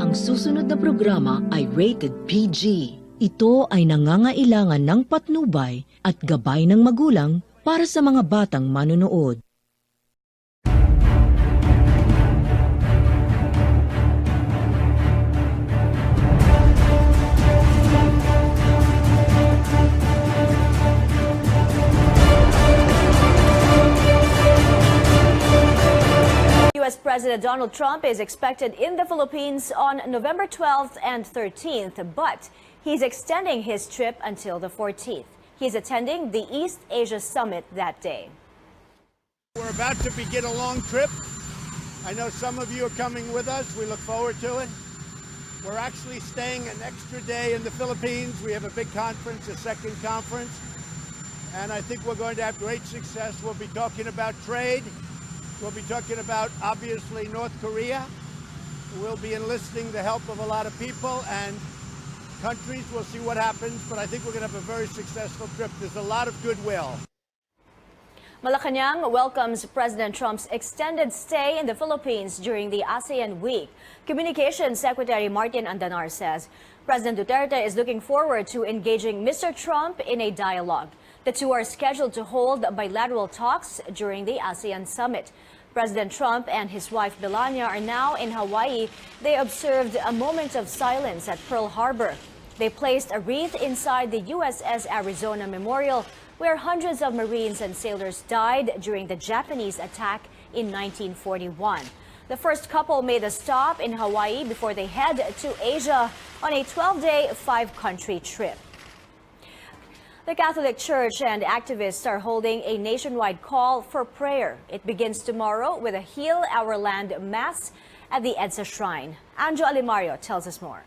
Ang susunod na programa ay rated PG. Ito ay nangangailangan ng patnubay at gabay ng magulang para sa mga batang manonood. U.S. President Donald Trump is expected in the Philippines on November 12th and 13th, but he's extending his trip until the 14th. He's attending the East Asia Summit that day. We're about to begin a long trip. I know some of you are coming with us. We look forward to it. We're actually staying an extra day in the Philippines. We have a big conference, a second conference, and I think we're going to have great success. We'll be talking about trade. We'll be talking about, obviously, North Korea. We'll be enlisting the help of a lot of people and countries. We'll see what happens, but I think we're going to have a very successful trip. There's a lot of goodwill. Malacanang welcomes President Trump's extended stay in the Philippines during the ASEAN Week. Communications Secretary Martin Andanar says President Duterte is looking forward to engaging Mr. Trump in a dialogue. The two are scheduled to hold bilateral talks during the ASEAN Summit. President Trump and his wife Melania are now in Hawaii. They observed a moment of silence at Pearl Harbor. They placed a wreath inside the USS Arizona Memorial, where hundreds of Marines and sailors died during the Japanese attack in 1941. The first couple made a stop in Hawaii before they head to Asia on a 12-day, 5-country trip. The Catholic Church and activists are holding a nationwide call for prayer. It begins tomorrow with a Heal Our Land Mass at the EDSA Shrine. Anjo Alimario tells us more.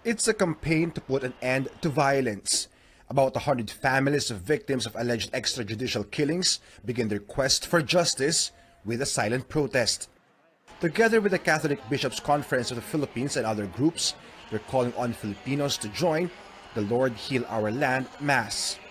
It's a campaign to put an end to violence. About 100 families of victims of alleged extrajudicial killings begin their quest for justice with a silent protest. Together with the Catholic Bishops' Conference of the Philippines and other groups, they're calling on Filipinos to join the Lord Heal Our Land Mass.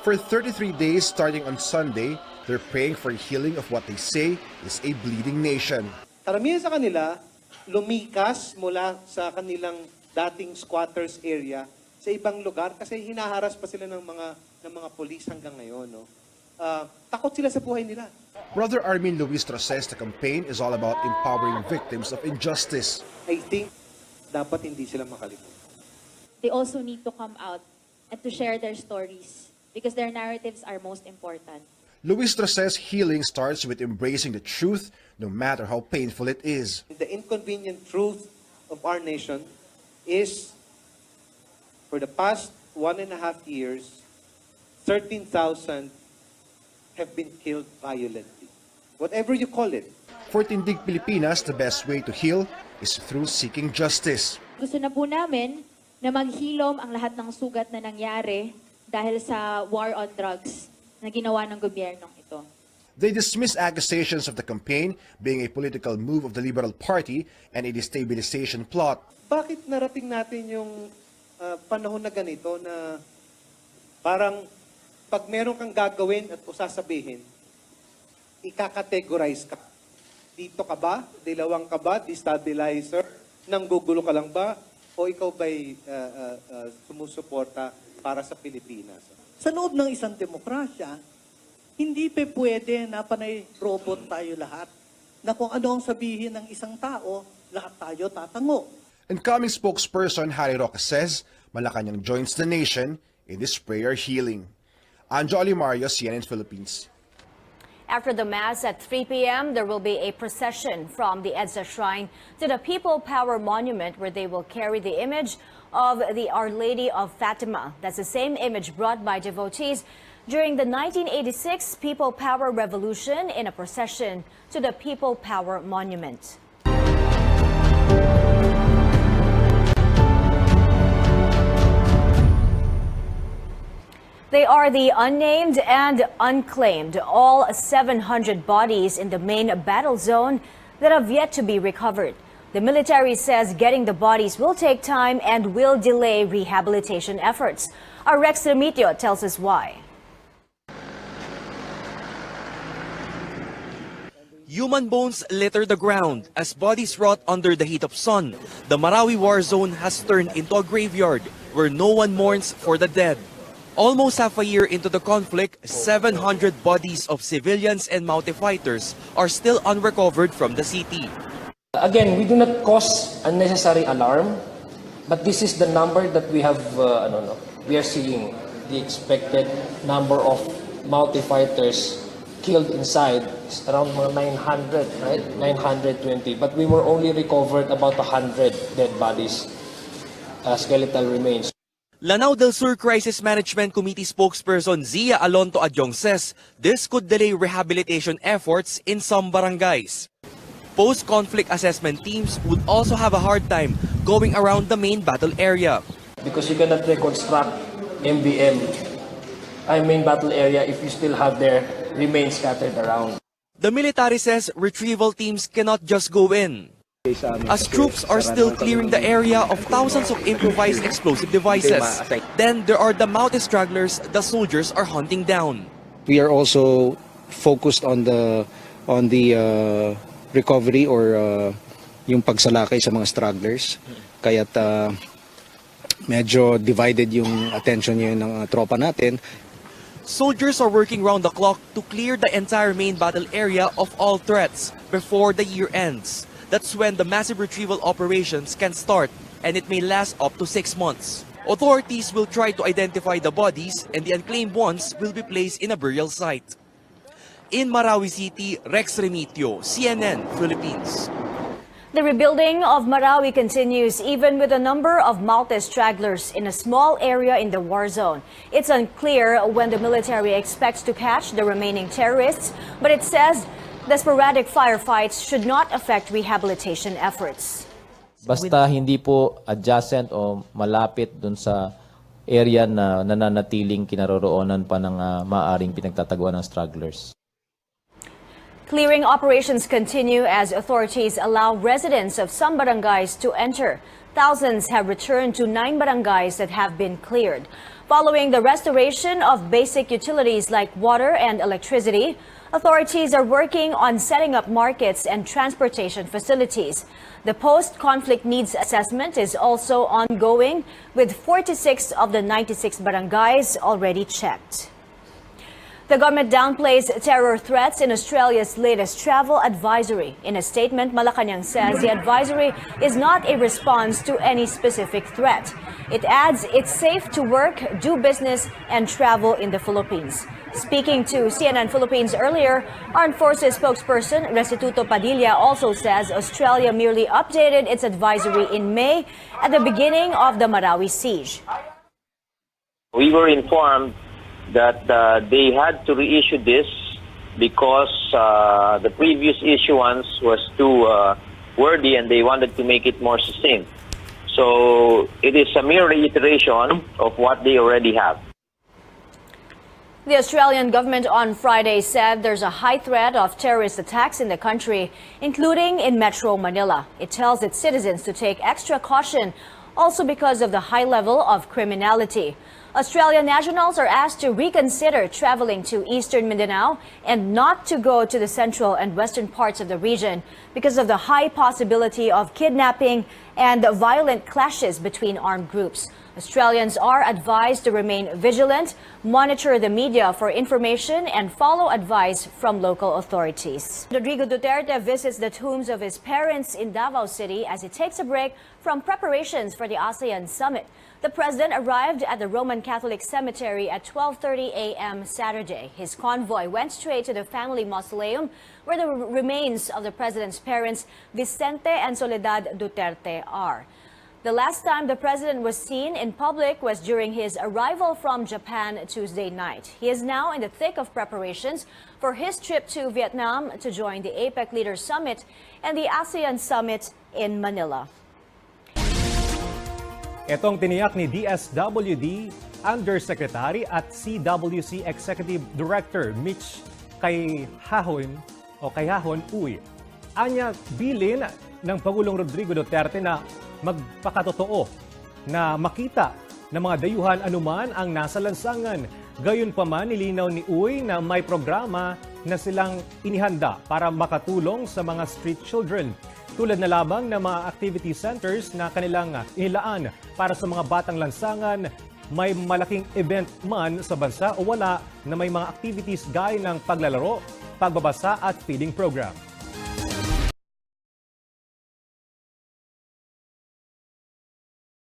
For 33 days starting on Sunday, they're praying for healing of what they say is a bleeding nation. Karamihan sa kanila, lumikas mula sa kanilang dating squatters area sa ibang lugar kasi hinaharas pa sila ng mga pulis hanggang ngayon. No? Takot sila sa buhay nila. Brother Armin Luistro says the campaign is all about empowering victims of injustice. I think dapat hindi sila makalimutan. They also need to come out and to share their stories because their narratives are most important. Luistro says healing starts with embracing the truth, no matter how painful it is. The inconvenient truth of our nation is, for the past 1.5 years, 13,000 have been killed violently. Whatever you call it. For Tindig Pilipinas, the best way to heal is through seeking justice. Gusto na po namin na maghilom ang lahat ng sugat na nangyari dahil sa war on drugs na ginawa ng gobyernong ito. They dismiss accusations of the campaign being a political move of the Liberal Party and a destabilization plot. Bakit narating natin yung panahon na ganito na parang pag meron kang gagawin at sasabihin, ika-categorize ka. Dito ka ba? Dilawang ka ba? Destabilizer? Nanggugulo ka lang ba? O ikaw ba'y sumusuporta para sa Pilipinas? Sa loob ng isang demokrasya, hindi pa pwede na panay robot tayo lahat. Na kung ano ang sabihin ng isang tao, lahat tayo tatango. Incoming spokesperson Harry Roque says Malacanang joins the nation in this prayer healing. Anjo Alimario, CNN Philippines. After the Mass at 3 p.m., there will be a procession from the EDSA Shrine to the People Power Monument, where they will carry the image of the Our Lady of Fatima. That's the same image brought by devotees during the 1986 People Power Revolution in a procession to the People Power Monument. They are the unnamed and unclaimed, all 700 bodies in the main battle zone that have yet to be recovered. The military says getting the bodies will take time and will delay rehabilitation efforts. Our Rex Remitio tells us why. Human bones litter the ground as bodies rot under the heat of sun. The Marawi war zone has turned into a graveyard where no one mourns for the dead. Almost half a year into the conflict, 700 bodies of civilians and Maute fighters are still unrecovered from the city. Again, we do not cause unnecessary alarm, but this is the number that we have, we are seeing. The expected number of Maute fighters killed inside is around 900, right? 920. But we were only recovered about 100 dead bodies, skeletal remains. Lanao del Sur Crisis Management Committee spokesperson Zia Alonto Adyong says this could delay rehabilitation efforts in some barangays. Post-conflict assessment teams would also have a hard time going around the main battle area. Because you cannot reconstruct main battle area if you still have their remains scattered around. The military says retrieval teams cannot just go in, as troops are still clearing the area of thousands of improvised explosive devices. Then there are the Maute stragglers the soldiers are hunting down. We are also focused on the recovery or yung pagsalakay sa mga stragglers. Kaya't medyo divided yung attention niyo ng tropa natin. Soldiers are working round the clock to clear the entire main battle area of all threats before the year ends. That's when the massive retrieval operations can start, and it may last up to 6 months. Authorities will try to identify the bodies, and the unclaimed ones will be placed in a burial site. In Marawi City, Rex Remitio, CNN, Philippines. The rebuilding of Marawi continues even with a number of Maute stragglers in a small area in the war zone. It's unclear when the military expects to catch the remaining terrorists, but it says the sporadic firefights should not affect rehabilitation efforts. Basta hindi po adjacent o malapit dun sa area na nananatiling kinaroroonan pa ng maaaring pinagtataguan ng stragglers. Clearing operations continue as authorities allow residents of some barangays to enter. Thousands have returned to 9 barangays that have been cleared. Following the restoration of basic utilities like water and electricity, authorities are working on setting up markets and transportation facilities. The post-conflict needs assessment is also ongoing, with 46 of the 96 barangays already checked. The government downplays terror threats in Australia's latest travel advisory. In a statement, Malacanang says the advisory is not a response to any specific threat. It adds it's safe to work, do business, and travel in the Philippines. Speaking to CNN Philippines earlier, Armed Forces spokesperson Restituto Padilla also says Australia merely updated its advisory in May at the beginning of the Marawi siege. We were informed that they had to reissue this because the previous issuance was too wordy and they wanted to make it more succinct. So it is a mere reiteration of what they already have. The Australian government on Friday said there's a high threat of terrorist attacks in the country, including in Metro Manila. It tells its citizens to take extra caution, also because of the high level of criminality. Australian nationals are asked to reconsider traveling to eastern Mindanao and not to go to the central and western parts of the region because of the high possibility of kidnapping and violent clashes between armed groups. Australians are advised to remain vigilant, monitor the media for information, and follow advice from local authorities. Rodrigo Duterte visits the tombs of his parents in Davao City as he takes a break from preparations for the ASEAN summit. The president arrived at the Roman Catholic Cemetery at 12:30 a.m. Saturday. His convoy went straight to the family mausoleum where the remains of the president's parents, Vicente and Soledad Duterte, are. The last time the president was seen in public was during his arrival from Japan Tuesday night. He is now in the thick of preparations for his trip to Vietnam to join the APEC Leaders Summit and the ASEAN Summit in Manila. Itong tiniyak ni DSWD Undersecretary at CWC Executive Director Mitch Kayhahon Uy. Anya bilin ng Pangulong Rodrigo Duterte na magpakatotoo na makita ng mga dayuhan anuman ang nasa lansangan. Gayunpaman nilinaw ni Uy na may programa na silang inihanda para makatulong sa mga street children. Tulad na lamang ng mga activity centers na kanilang inilaan para sa mga batang lansangan, may malaking event man sa bansa o wala na may mga activities gaya ng paglalaro, pagbabasa at feeding program.